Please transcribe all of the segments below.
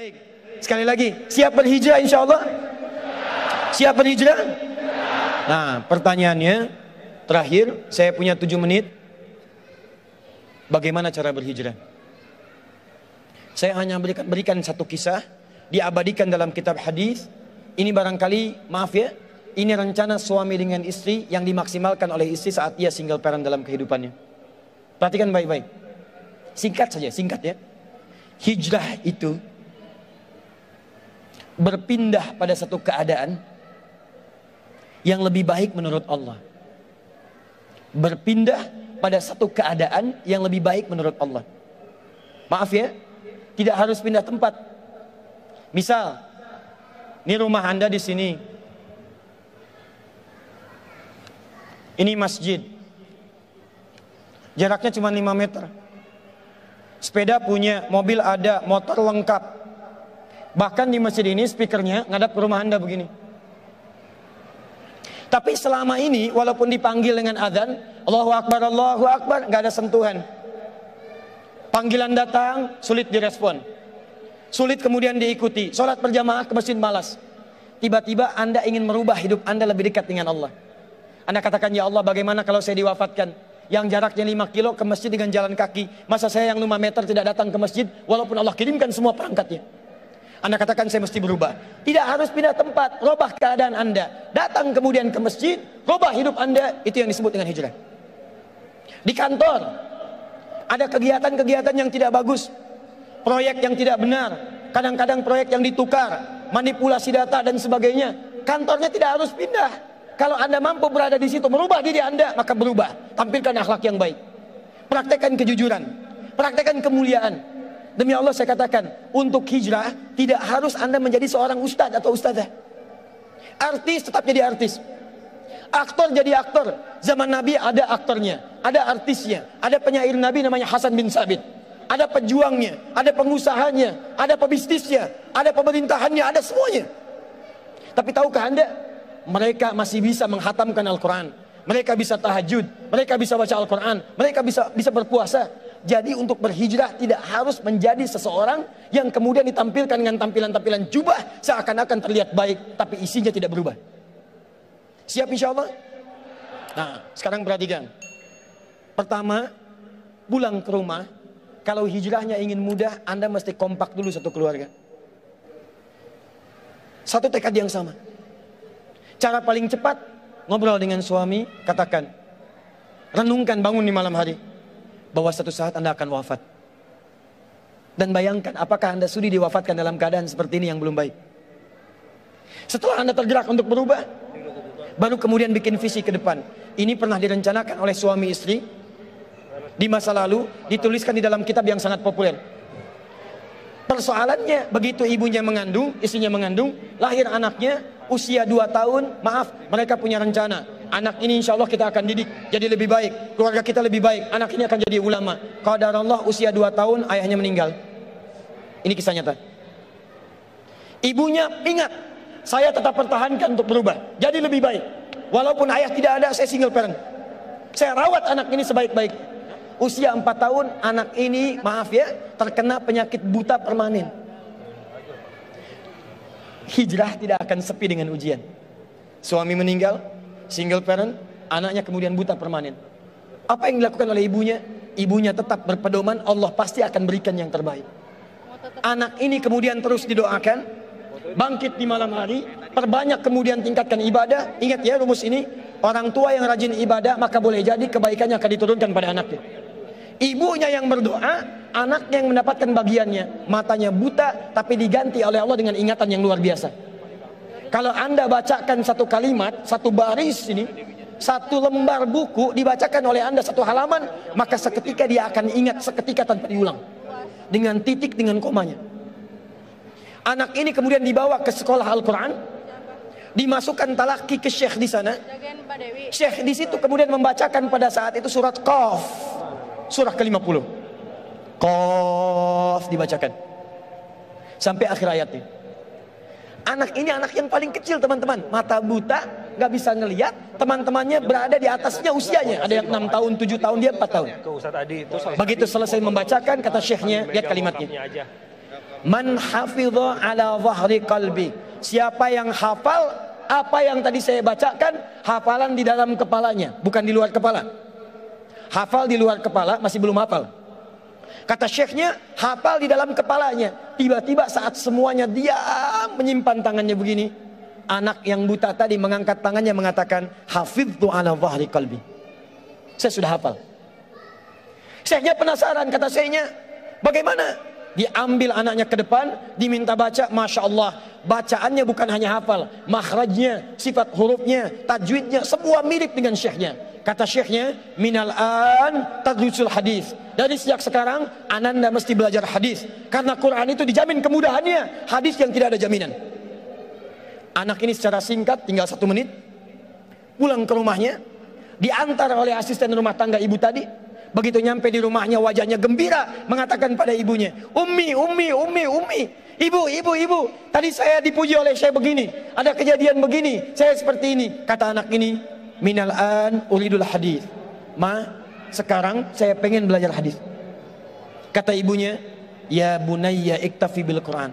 Baik, sekali lagi, siap berhijrah insya Allah? Siap berhijrah? Nah, pertanyaannya terakhir, saya punya 7 menit. Bagaimana cara berhijrah? Saya hanya berikan satu kisah, diabadikan dalam kitab hadis. Ini barangkali, maaf ya, ini rencana suami dengan istri yang dimaksimalkan oleh istri saat ia single parent dalam kehidupannya. Perhatikan baik-baik. Singkat saja, singkat ya. Hijrah itu berpindah pada satu keadaan yang lebih baik menurut Allah. Berpindah pada satu keadaan yang lebih baik menurut Allah. Maaf ya, tidak harus pindah tempat. Misal, ini rumah Anda di sini. Ini masjid. Jaraknya cuma 5 meter. Sepeda punya, mobil ada, motor lengkap. Bahkan di masjid ini speakernya ngadap ke rumah Anda begini. Tapi selama ini walaupun dipanggil dengan azan, Allahu Akbar, nggak ada sentuhan. Panggilan datang, sulit direspon. Sulit kemudian diikuti. Sholat berjamaah ke masjid malas. Tiba-tiba Anda ingin merubah hidup Anda lebih dekat dengan Allah. Anda katakan, ya Allah, bagaimana kalau saya diwafatkan? Yang jaraknya 5 kilo ke masjid dengan jalan kaki. Masa saya yang 5 meter tidak datang ke masjid walaupun Allah kirimkan semua perangkatnya? Anda katakan saya mesti berubah. Tidak harus pindah tempat, robah keadaan Anda. Datang kemudian ke masjid, robah hidup Anda. Itu yang disebut dengan hijrah. Di kantor, ada kegiatan-kegiatan yang tidak bagus. Proyek yang tidak benar. Kadang-kadang proyek yang ditukar, manipulasi data dan sebagainya. Kantornya tidak harus pindah. Kalau Anda mampu berada di situ, merubah diri Anda, maka berubah. Tampilkan akhlak yang baik. Praktekkan kejujuran. Praktekkan kemuliaan. Demi Allah saya katakan, untuk hijrah tidak harus Anda menjadi seorang ustadz atau ustadzah. Artis tetap jadi artis. Aktor jadi aktor. Zaman Nabi ada aktornya, ada artisnya, ada penyair Nabi namanya Hasan bin Sabit. Ada pejuangnya, ada pengusahanya, ada pebisnisnya, ada pemerintahannya, ada semuanya. Tapi tahukah Anda, mereka masih bisa menghatamkan Al-Quran. Mereka bisa tahajud, mereka bisa baca Al-Quran, mereka bisa berpuasa. Jadi untuk berhijrah tidak harus menjadi seseorang yang kemudian ditampilkan dengan tampilan-tampilan jubah seakan-akan terlihat baik, tapi isinya tidak berubah. Siap insya Allah? Nah, sekarang perhatikan. Pertama, pulang ke rumah. Kalau hijrahnya ingin mudah, Anda mesti kompak dulu satu keluarga. Satu tekad yang sama. Cara paling cepat, ngobrol dengan suami, katakan, renungkan, bangun di malam hari, bahwa satu saat Anda akan wafat. Dan bayangkan, apakah Anda sudi diwafatkan dalam keadaan seperti ini yang belum baik? Setelah Anda tergerak untuk berubah, baru kemudian bikin visi ke depan. Ini pernah direncanakan oleh suami istri di masa lalu, dituliskan di dalam kitab yang sangat populer. Persoalannya, begitu ibunya mengandung, istrinya mengandung, lahir anaknya, usia 2 tahun, maaf, mereka punya rencana. Anak ini insya Allah kita akan didik jadi lebih baik, keluarga kita lebih baik, anak ini akan jadi ulama. Qadarullah usia 2 tahun ayahnya meninggal. Ini kisah nyata. Ibunya ingat, saya tetap pertahankan untuk berubah, jadi lebih baik. Walaupun ayah tidak ada, saya single parent. Saya rawat anak ini sebaik-baik. Usia 4 tahun, anak ini, maaf ya, terkena penyakit buta permanen. Hijrah tidak akan sepi dengan ujian. Suami meninggal, single parent, anaknya kemudian buta permanen. Apa yang dilakukan oleh ibunya? Ibunya tetap berpedoman, Allah pasti akan berikan yang terbaik. Anak ini kemudian terus didoakan, bangkit di malam hari, perbanyak kemudian tingkatkan ibadah. Ingat ya rumus ini, orang tua yang rajin ibadah maka boleh jadi kebaikannya akan diturunkan pada anaknya. Ibunya yang berdoa, anaknya yang mendapatkan bagiannya. Matanya buta tapi diganti oleh Allah dengan ingatan yang luar biasa. Kalau Anda bacakan satu kalimat, satu baris ini, satu lembar buku dibacakan oleh Anda satu halaman, maka seketika dia akan ingat seketika tanpa diulang. Dengan titik, dengan komanya. Anak ini kemudian dibawa ke sekolah Al-Quran, dimasukkan talaki ke syekh di sana. Syekh di situ kemudian membacakan pada saat itu surat Qaf, surah ke-50. Qaf dibacakan sampai akhir ayatnya. Anak ini anak yang paling kecil teman-teman, mata buta, gak bisa ngelihat. Teman-temannya berada di atasnya usianya, ada yang 6 tahun, 7 tahun, dia 4 tahun. Begitu selesai membacakan, kata syekhnya, lihat kalimatnya. Man hafidha ala dhahri qalbi. Siapa yang hafal apa yang tadi saya bacakan, hafalan di dalam kepalanya, bukan di luar kepala. Hafal di luar kepala masih belum hafal. Kata syekhnya, hafal di dalam kepalanya. Tiba-tiba saat semuanya diam menyimpan tangannya begini, anak yang buta tadi mengangkat tangannya mengatakan, hafidtu ala dhahri qalbi. Saya sudah hafal. Syekhnya penasaran, kata syekhnya, bagaimana? Diambil anaknya ke depan, diminta baca, Masya Allah, bacaannya bukan hanya hafal, makhrajnya, sifat hurufnya, tajwidnya, semua mirip dengan syekhnya. Kata syekhnya, minal an tadrusul hadis. Dari sejak sekarang, ananda mesti belajar hadis, karena Quran itu dijamin kemudahannya, hadis yang tidak ada jaminan. Anak ini secara singkat, tinggal 1 menit, pulang ke rumahnya, diantar oleh asisten rumah tangga ibu tadi. Begitu nyampe di rumahnya, wajahnya gembira, mengatakan pada ibunya, Ummi, ibu, tadi saya dipuji oleh saya begini, ada kejadian begini, saya seperti ini. Kata anak ini, minal an uridul hadis. Ma, sekarang saya pengen belajar hadis. Kata ibunya, ya bunayya iktafi bil Quran.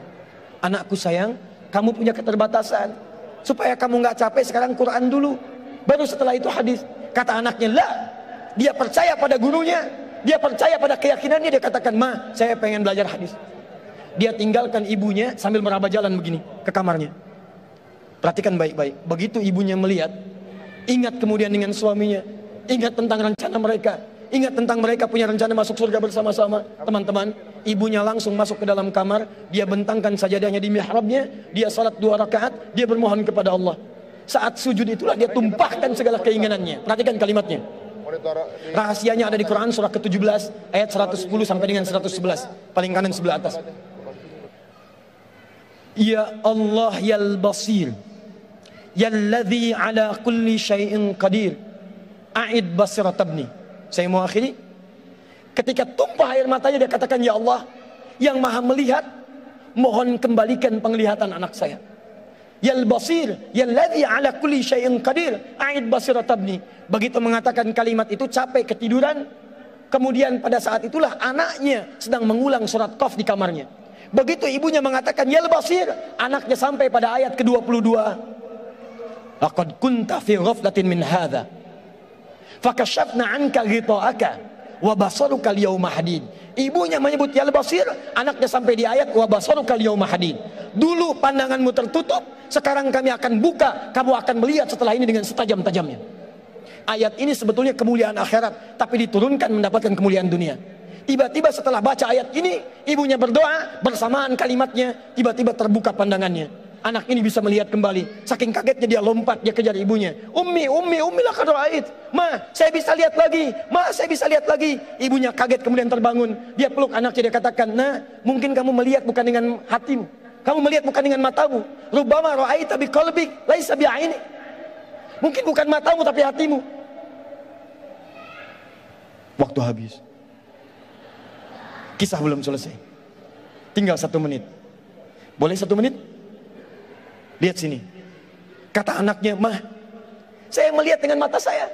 Anakku sayang, kamu punya keterbatasan, supaya kamu nggak capek sekarang Quran dulu, baru setelah itu hadis. Kata anaknya, lah, dia percaya pada gurunya, dia percaya pada keyakinannya, dia katakan, ma, saya pengen belajar hadis. Dia tinggalkan ibunya sambil meraba jalan begini ke kamarnya. Perhatikan baik-baik. Begitu ibunya melihat, ingat kemudian dengan suaminya, ingat tentang rencana mereka, ingat tentang mereka punya rencana masuk surga bersama-sama. Teman-teman, ibunya langsung masuk ke dalam kamar, dia bentangkan sajadahnya di mihrabnya, dia salat 2 rakaat, dia bermohon kepada Allah. Saat sujud itulah dia tumpahkan segala keinginannya. Perhatikan kalimatnya. Rahasianya ada di Quran surah ke-17 ayat 110 sampai dengan 111, paling kanan sebelah atas. Ya Allah yal basir, yalladzi ala kulli syai'in qadir, a'id basirat abni. Saya mau akhiri. Ketika tumpah air matanya dia katakan, ya Allah yang maha melihat, mohon kembalikan penglihatan anak saya. Yal basir, yalladzi ala kulli syai'in qadir, a'id basirat abni. Begitu mengatakan kalimat itu, capek ketiduran. Kemudian pada saat itulah anaknya sedang mengulang surat Qaf di kamarnya. Begitu ibunya mengatakan yal basir, anaknya sampai pada ayat ke-22. Laqad kunta fi ghaflatin min hadza fakashafna 'anka ghita'aka wa basaruka al-yawma hadid. Ibunya menyebut yal basir, anaknya sampai di ayat wa basaruka al-yawma hadid. Dulu pandanganmu tertutup, sekarang kami akan buka, kamu akan melihat setelah ini dengan setajam-tajamnya. Ayat ini sebetulnya kemuliaan akhirat, tapi diturunkan mendapatkan kemuliaan dunia. Tiba-tiba setelah baca ayat ini, ibunya berdoa, bersamaan kalimatnya, tiba-tiba terbuka pandangannya. Anak ini bisa melihat kembali. Saking kagetnya dia lompat, dia kejar ibunya. Ummi laqad ra'ait. Ma, saya bisa lihat lagi. Ma, saya bisa lihat lagi. Ibunya kaget kemudian terbangun. Dia peluk anaknya, dia katakan, nah, mungkin kamu melihat bukan dengan hatimu. Kamu melihat bukan dengan matamu. Rubbama ra'aita biqalbik laisa bi'ainik. Mungkin bukan matamu tapi hatimu. Waktu habis. Kisah belum selesai. Tinggal 1 menit. Boleh 1 menit? Lihat sini. Kata anaknya, mah, saya melihat dengan mata saya.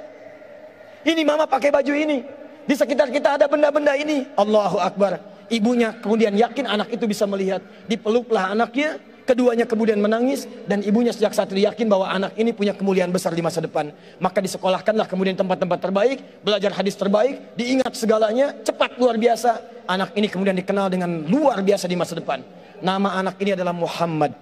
Ini mama pakai baju ini. Di sekitar kita ada benda-benda ini. Allahu Akbar. Ibunya kemudian yakin anak itu bisa melihat. Dipeluklah anaknya. Keduanya kemudian menangis. Dan ibunya sejak saat itu yakin bahwa anak ini punya kemuliaan besar di masa depan. Maka disekolahkanlah kemudian tempat-tempat terbaik. Belajar hadis terbaik. Diingat segalanya. Cepat luar biasa. Anak ini kemudian dikenal dengan luar biasa di masa depan. Nama anak ini adalah Muhammad.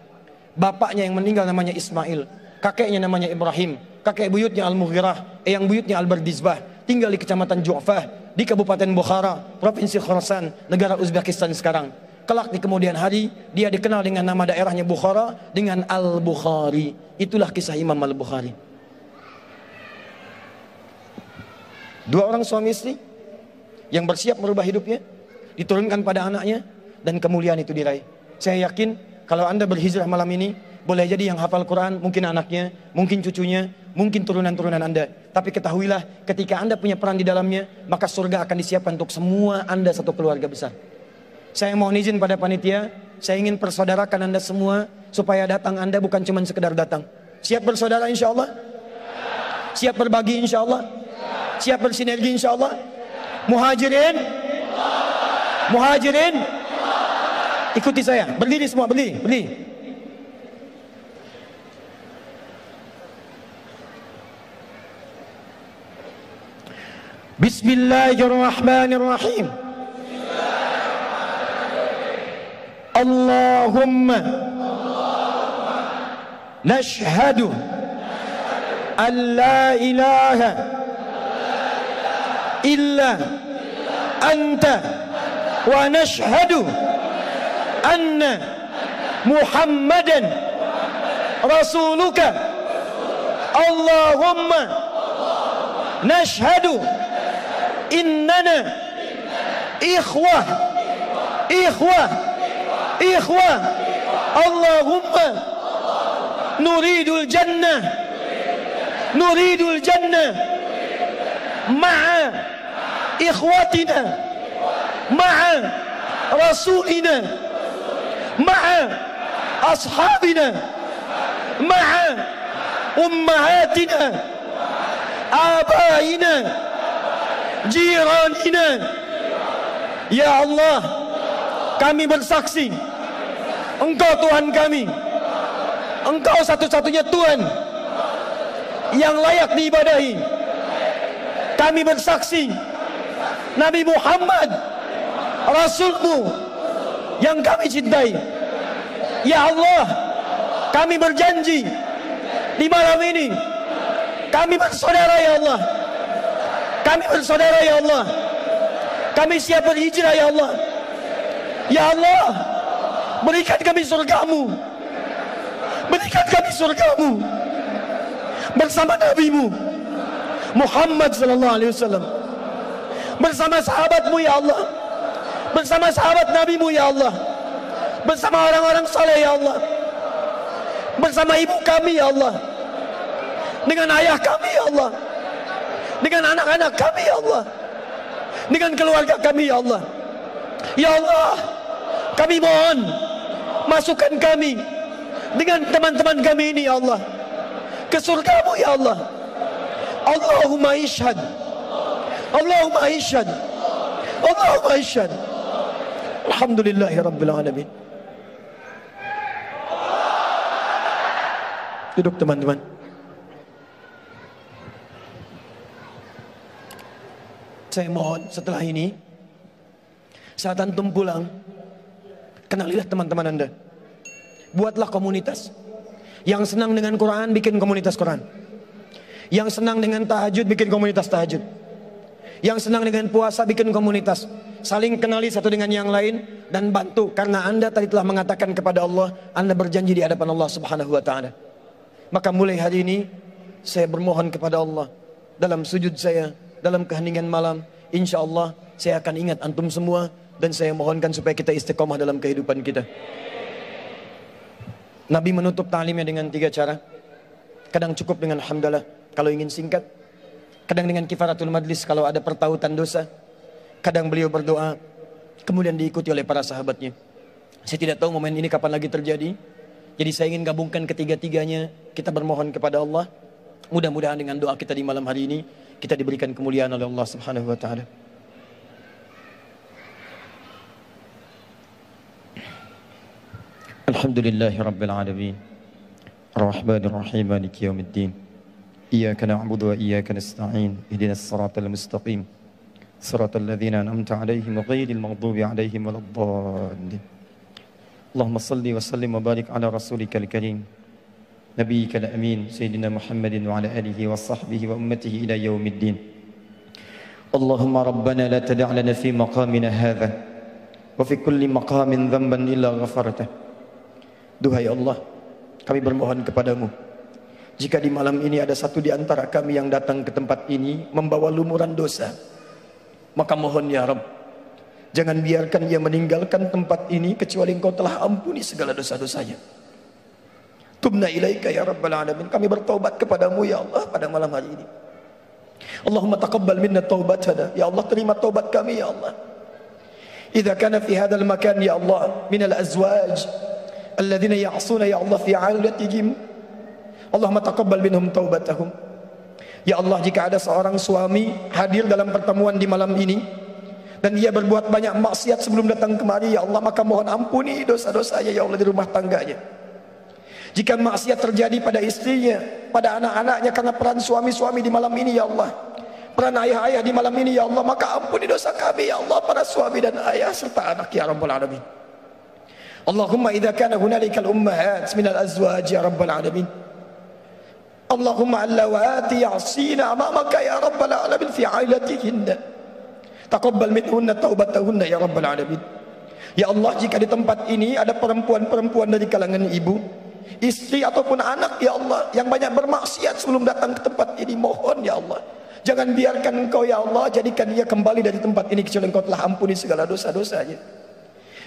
Bapaknya yang meninggal namanya Ismail. Kakeknya namanya Ibrahim. Kakek buyutnya Al-Mughirah. Eyang buyutnya Al-Bardizbah. Tinggal di kecamatan Ju'fah, di Kabupaten Bukhara, Provinsi Khorasan, negara Uzbekistan sekarang. Kelak di kemudian hari, dia dikenal dengan nama daerahnya Bukhara, dengan Al-Bukhari. Itulah kisah Imam Al-Bukhari. 2 orang suami istri yang bersiap merubah hidupnya, diturunkan pada anaknya, dan kemuliaan itu diraih. Saya yakin kalau Anda berhijrah malam ini, boleh jadi yang hafal Quran mungkin anaknya, mungkin cucunya, mungkin turunan-turunan Anda. Tapi ketahuilah, ketika Anda punya peran di dalamnya, maka surga akan disiapkan untuk semua Anda satu keluarga besar. Saya mohon izin pada panitia, saya ingin persaudarakan Anda semua, supaya datang Anda bukan cuma sekedar datang. Siap bersaudara insya Allah? Siap berbagi insya Allah? Siap bersinergi insya Allah? Muhajirin? Muhajirin? Ikuti saya. Berdiri semua, berdiri, berdiri. Bismillahirrahmanirrahim. Allahumma nashhadu an la ilaha illa anta wa nashhadu anna Muhammadan rasuluka. Allahumma nashhadu innana ikhwah Allahumma nuridul jannah ma'a ikhwatina ma'a rasulina ma'a ashabina ma'a ummahatina abaina jiranina. Ya Allah, kami bersaksi Engkau Tuhan kami, Engkau satu-satunya Tuhan yang layak diibadahi. Kami bersaksi Nabi Muhammad Rasulmu yang kami cintai. Ya Allah, kami berjanji di malam ini kami bersaudara ya Allah. Kami bersaudara ya Allah. Kami siap berhijrah ya Allah. Ya Allah, berikan kami surgamu. Berikan kami surgamu bersama Nabi-Mu Muhammad sallallahu alaihi wasallam, bersama sahabatmu ya Allah, bersama sahabat Nabi-Mu ya Allah, bersama orang-orang saleh ya Allah, bersama ibu kami ya Allah, dengan ayah kami ya Allah, dengan anak-anak kami ya Allah, dengan keluarga kami ya Allah. Ya Allah, kami mohon masukkan kami dengan teman-teman kami ini ya Allah ke surgamu ya Allah. Allahumma ishhad, Allahumma ishhad, Allahumma ishhad. Alhamdulillahi rabbil alamin. Duduk teman-teman. Saya mohon setelah ini, saat antum pulang, kenalilah teman-teman Anda. Buatlah komunitas. Yang senang dengan Quran, bikin komunitas Quran. Yang senang dengan tahajud, bikin komunitas tahajud. Yang senang dengan puasa, bikin komunitas. Saling kenali satu dengan yang lain dan bantu. Karena Anda tadi telah mengatakan kepada Allah, Anda berjanji di hadapan Allah Subhanahu wa ta'ala. Maka mulai hari ini, saya bermohon kepada Allah dalam sujud saya, dalam keheningan malam, insya Allah saya akan ingat antum semua. Dan saya mohonkan supaya kita istiqomah dalam kehidupan kita. Nabi menutup ta'limnya dengan 3 cara. Kadang cukup dengan hamdalah kalau ingin singkat. Kadang dengan kifaratul majlis kalau ada pertautan dosa. Kadang beliau berdoa, kemudian diikuti oleh para sahabatnya. Saya tidak tahu momen ini kapan lagi terjadi. Jadi saya ingin gabungkan ketiga-tiganya. Kita bermohon kepada Allah. Mudah-mudahan dengan doa kita di malam hari ini, kita diberikan kemuliaan oleh Allah Subhanahu wa ta'ala. Alhamdulillahi Rabbil Alamin, Ar-Rahmanir Rahim, Maliki Yawmiddin. Iyyaka na'budu wa iyyaka nasta'in. Ihdinas siratal mustaqim, siratal ladzina an'amta 'alaihim ghairil maghdubi 'alaihim waladdallin. Allahumma shalli wa sallim wa barik 'ala rasulikal karim, nabiyyikal amin, sayyidina Muhammadin wa 'ala alihi wa sahbihi wa ummatihi ila yaumiddin. Allahumma rabbana la tada' lana fi maqamina hadha wa fi kulli maqamin dhanban illa ghafartah. Duhai Allah, kami bermohon kepadamu, jika di malam ini ada satu di antara kami yang datang ke tempat ini membawa lumuran dosa, maka mohon ya Rabb, jangan biarkan dia meninggalkan tempat ini kecuali Engkau telah ampuni segala dosa-dosanya. Tubna ilaika ya Rabbal Alamin, kami bertaubat kepadamu ya Allah pada malam hari ini. Allahumma taqabbal minna taubatana, ya Allah terima taubat kami ya Allah. Idza kana fi hadzal makan ya Allah minal azwaj alladzina ya'suna ya Allah fi 'aulatihim, Allahumma taqabbal minhum taubatahum. Ya Allah, jika ada seorang suami hadir dalam pertemuan di malam ini dan ia berbuat banyak maksiat sebelum datang kemari, ya Allah, maka mohon ampuni dosa-dosanya ya Allah di rumah tangganya. Jika maksiat terjadi pada istrinya, pada anak-anaknya karena peran suami-suami di malam ini ya Allah, peran ayah-ayah di malam ini ya Allah, maka ampuni dosa kami ya Allah, para suami dan ayah serta anak ya Rabbal Alamin. Allahumma idza kana hunalikal ummahat minal azwaj ya Rabbal Alamin, Allahumma allawati ya'sina amamaka ya Rabbal Alamin fi ailatihinna, taqabbal minhunna taubatahunna ya Rabbal Alamin. Ya Allah, jika di tempat ini ada perempuan-perempuan dari kalangan ibu, istri ataupun anak ya Allah yang banyak bermaksiat sebelum datang ke tempat ini, mohon ya Allah, jangan biarkan Engkau ya Allah jadikan ia kembali dari tempat ini kecuali Engkau telah ampuni segala dosa-dosanya.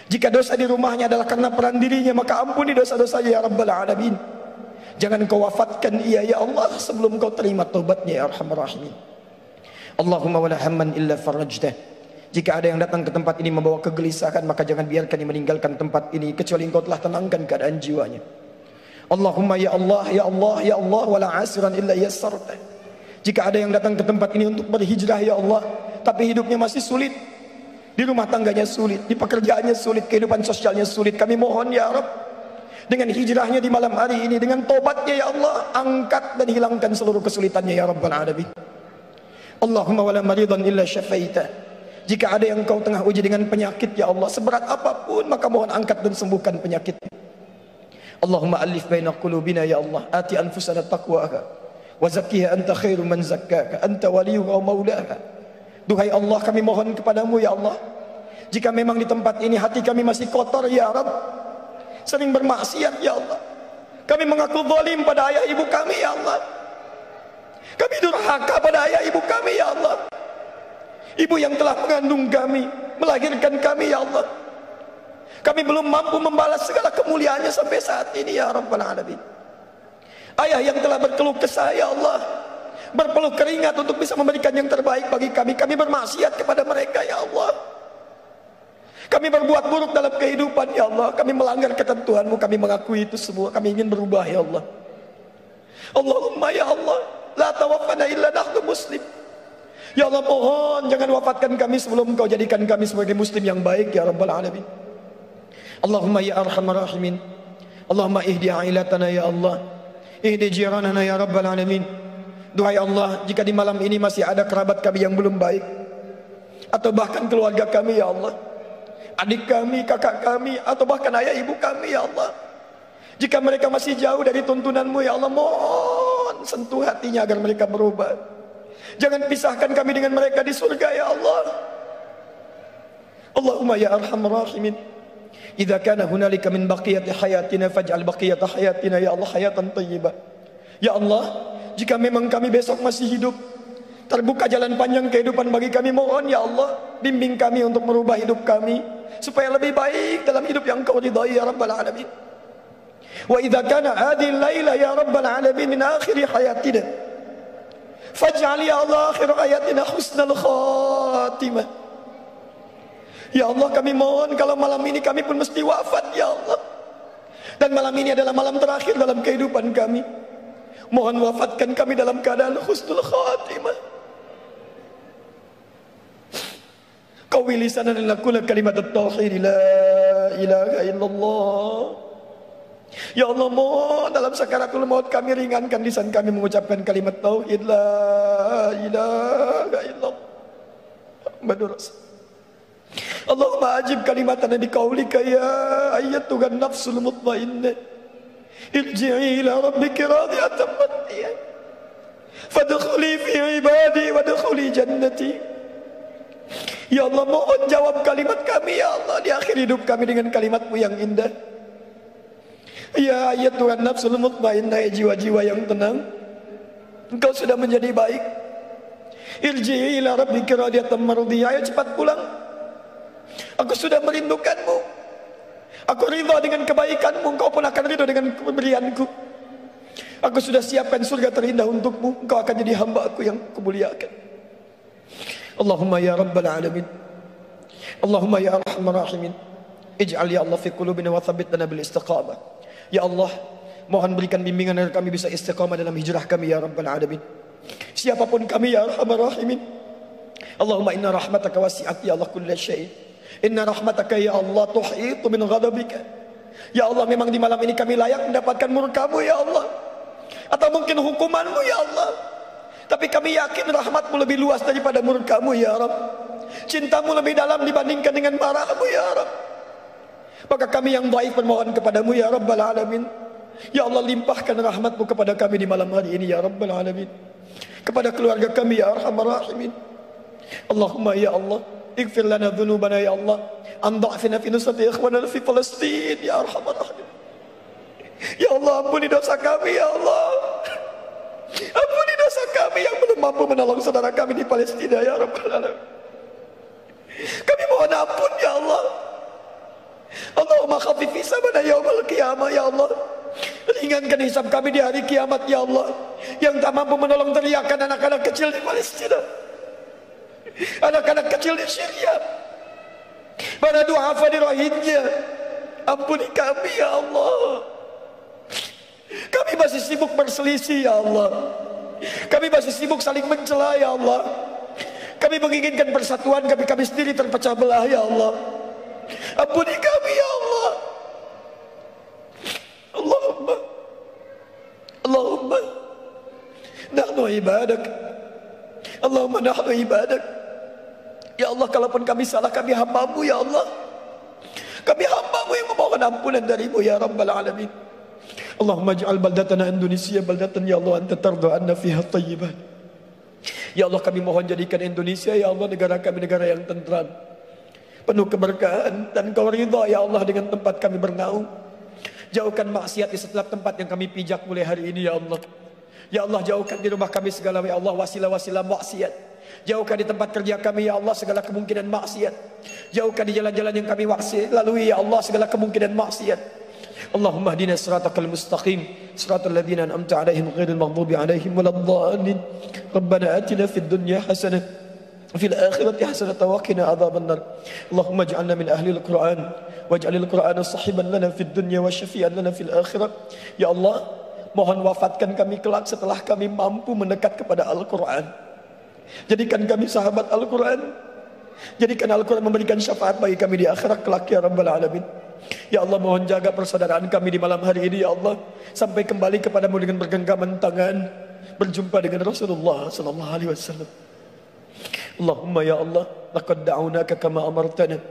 Jika dosa di rumahnya adalah karena peran dirinya, maka ampuni dosa-dosanya ya Rabbal Alamin. Jangan Engkau wafatkan ia ya Allah sebelum Engkau terima taubatnya ya Arhamar Rahimin. Allahumma wala hamman illa farajtah. Jika ada yang datang ke tempat ini membawa kegelisahan, maka jangan biarkan dia meninggalkan tempat ini kecuali Engkau telah tenangkan keadaan jiwanya. Allahumma ya Allah ya Allah ya Allah wala asiran illa yassarta. Jika ada yang datang ke tempat ini untuk berhijrah ya Allah, tapi hidupnya masih sulit, di rumah tangganya sulit, di pekerjaannya sulit, kehidupan sosialnya sulit, kami mohon ya Rabb, dengan hijrahnya di malam hari ini, dengan tobatnya ya Allah, angkat dan hilangkan seluruh kesulitannya ya Rabbal Alamin. Allahumma wala maridan illa syafaita. Jika ada yang Engkau tengah uji dengan penyakit ya Allah, seberat apapun, maka mohon angkat dan sembuhkan penyakit. Allahumma alif baina qulubina ya Allah, ati anfusana taqwaha wa zakkiha anta khairu man zakkaka anta waliyuha wa maulaha. Duhai Allah, kami mohon kepadamu ya Allah, jika memang di tempat ini hati kami masih kotor ya Rabb, sering bermaksiat ya Allah, kami mengaku zalim pada ayah ibu kami ya Allah, kami durhaka pada ayah ibu kami ya Allah, ibu yang telah mengandung kami, melahirkan kami ya Allah, kami belum mampu membalas segala kemuliaannya sampai saat ini ya Rabbal Alamin. Ayah yang telah berkeluh kesah ya Allah, berpeluh keringat untuk bisa memberikan yang terbaik bagi kami, kami bermaksiat kepada mereka ya Allah, kami berbuat buruk dalam kehidupan ya Allah, kami melanggar ketentuan-Mu, kami mengakui itu semua, kami ingin berubah ya Allah. Allahumma ya Allah, la tawaffana illa nahnu muslim. Ya Allah, mohon jangan wafatkan kami sebelum Engkau jadikan kami sebagai muslim yang baik ya Rabbal Alamin. Allahumma ya Arhamar Rahimin, Allahumma ihdi ailatana ya Allah, ihdi jiranana ya Rabbal Alamin. Duhai Allah, jika di malam ini masih ada kerabat kami yang belum baik, atau bahkan keluarga kami ya Allah, adik kami, kakak kami, atau bahkan ayah ibu kami ya Allah, jika mereka masih jauh dari tuntunan-Mu ya Allah, mohon sentuh hatinya agar mereka berubah. Jangan pisahkan kami dengan mereka di surga ya Allah. Allahumma ya Arhamar Rahimin, idza kana hunalika min baqiyati hayatina faj'al baqiyata hayatina ya Allah hayatan thayyibah. Ya Allah, jika memang kami besok masih hidup, terbuka jalan panjang kehidupan bagi kami, mohon ya Allah, bimbing kami untuk merubah hidup kami supaya lebih baik dalam hidup yang Kau ridhai ya Rabbal Alamin. Wa idza kana hadhihi al-laila ya Rabbal Alamin min akhir hayatina faj'al ya Allah akhir hayatina husnal khatimah. Ya Allah, kami mohon kalau malam ini kami pun mesti wafat ya Allah, dan malam ini adalah malam terakhir dalam kehidupan kami, mohon wafatkan kami dalam keadaan husnul khatimah. Qawi lisanan laqula kalimat at-tauhid la ilaha illallah. Ya Allah, mohon dalam sakaratul maut kami ringankan lisan kami mengucapkan kalimat tauhid la ilaha illallah Muhammadur Rasul. Allahumma ajib kalimatana biqaulika ya ayyatuhan nafsul mutmainnah irji'i ila rabbiki radiyatan mardiyah fadkhuli fi ibadi wadkhuli jannati. Ya Allah, mohon jawab kalimat kami ya Allah di akhir hidup kami dengan kalimat-Mu yang indah. Ya ayyatuhan nafsul mutmainnah, ya jiwa-jiwa yang tenang, engkau sudah menjadi baik. Irji'i ila rabbiki radiyatan mardiyah, ayo cepat pulang. Aku sudah merindukan-Mu. Aku ridha dengan kebaikan-Mu, Engkau pun akan ridha dengan pemberian-Ku. Aku sudah siapkan surga terindah untuk-Mu, Engkau akan jadi hamba-Ku yang Kumuliakan. Allahumma ya Rabbal Alamin, Allahumma ya Arhamar Rahimin, ij'al ya Allah fi qulubina wa thabbitna bil istiqamah. Ya Allah, mohon berikan bimbingan agar kami bisa istiqamah dalam hijrah kami ya Rabbal Alamin. Siapapun kami ya Arhamar Rahimin, Allahumma inna rahmataka wasi'at ya Allah kulla syai'. Inna rahmataka ya Allah tuhitu min ghadabika. Ya Allah, memang di malam ini kami layak mendapatkan murka-Mu ya Allah, atau mungkin hukuman-Mu ya Allah. Tapi kami yakin rahmat-Mu lebih luas daripada murka-Mu ya Rabb. Cinta-Mu lebih dalam dibandingkan dengan marah-Mu ya Rabb. Maka kami yang dhaif bermohon kepadamu ya Rabbal Alamin. Ya Allah, limpahkan rahmat-Mu kepada kami di malam hari ini ya Rabbal Alamin. Kepada keluarga kami ya Arhamar Rahimin. Allahumma ya Allah, ighfir lana dhunubana ya Allah, an dha'fina fi nusrati ikhwanana fi Palestin ya Arhamar Rahimin. Ya Allah, ampuni dosa kami ya Allah. Ampuni dosa kami yang belum mampu menolong saudara kami di Palestina ya Rabbal Alamin. Kami mohon ampun ya Allah. Allahumma khaffif hisabana yaumal qiyamah ya Allah. Ringankan hisab kami di hari kiamat ya Allah, yang tak mampu menolong teriakan anak-anak kecil di Palestina, anak-anak kecil di Syria, para duafa di Rohingya. Ampuni kami ya Allah. Kami masih sibuk berselisih ya Allah. Kami masih sibuk saling mencela ya Allah. Kami menginginkan persatuan, kami sendiri terpecah belah ya Allah. Ampuni kami ya Allah. Allahumma nahnu ibadak. Allahumma nahnu ibadak. Ya Allah, kalaupun kami salah, kami hamba-Mu ya Allah. Kami hamba-Mu yang memohon ampunan dari-Mu ya Rabbal Alamin. Allahumma ja'al baldatana Indonesia baldatan ya Allah anta tarda anna fiha thayyiban. Ya Allah, kami mohon jadikan Indonesia ya Allah negara kami negara yang tentram, penuh keberkahan, dan Kau ridha ya Allah dengan tempat kami bernaung. Jauhkan maksiat di setiap tempat yang kami pijak mulai hari ini ya Allah. Ya Allah, jauhkan di rumah kami segala ya Allah wasilah-wasilah maksiat. Jauhkan di tempat kerja kami ya Allah segala kemungkinan maksiat. Jauhkan di jalan-jalan yang kami lalui ya Allah segala kemungkinan maksiat. Allahumma hdina siratal mustaqim, siratal ladzina an'amta 'alaihim ghairil maghdubi 'alaihim waladdallin. Rabbana atina fid dunya hasanah وفي الآخرة حسنة وقنا عذاب النار. اللهم اجعلنا من أهل القرآن واجعل القرآن صاحبا لنا في الدنيا وشفيعا لنا في الآخرة. Ya Allah, mohon wafatkan kami kelak setelah kami mampu mendekat kepada Al-Quran. Jadikan kami sahabat Al-Quran. Jadikan Al-Quran memberikan syafaat bagi kami di akhirat kelak ya Rabbal Alamin. Ya Allah, mohon jaga persaudaraan kami di malam hari ini ya Allah, sampai kembali kepadamu dengan bergenggaman tangan, berjumpa dengan Rasulullah sallallahu alaihi wasallam. Allahumma ya Allah, laqad da'unaka kama amartana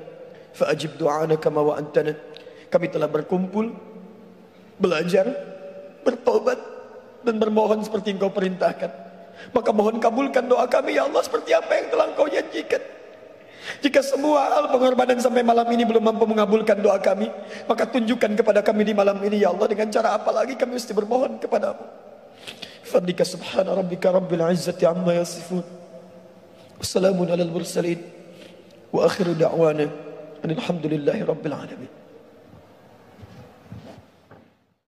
fa'ajib du'ana kama wa'antana. Kami telah berkumpul, belajar, bertobat, dan bermohon seperti Engkau perintahkan. Maka mohon kabulkan doa kami ya Allah seperti apa yang telah Engkau janjikan. Jika semua hal pengorbanan sampai malam ini belum mampu mengabulkan doa kami, maka tunjukkan kepada kami di malam ini ya Allah dengan cara apa lagi kami mesti bermohon kepadamu. Fadlika subhana rabbika rabbil izzati amma yasifun. Wassalamun alal mursalin wa akhiru da'wana alhamdulillahi rabbil alamin.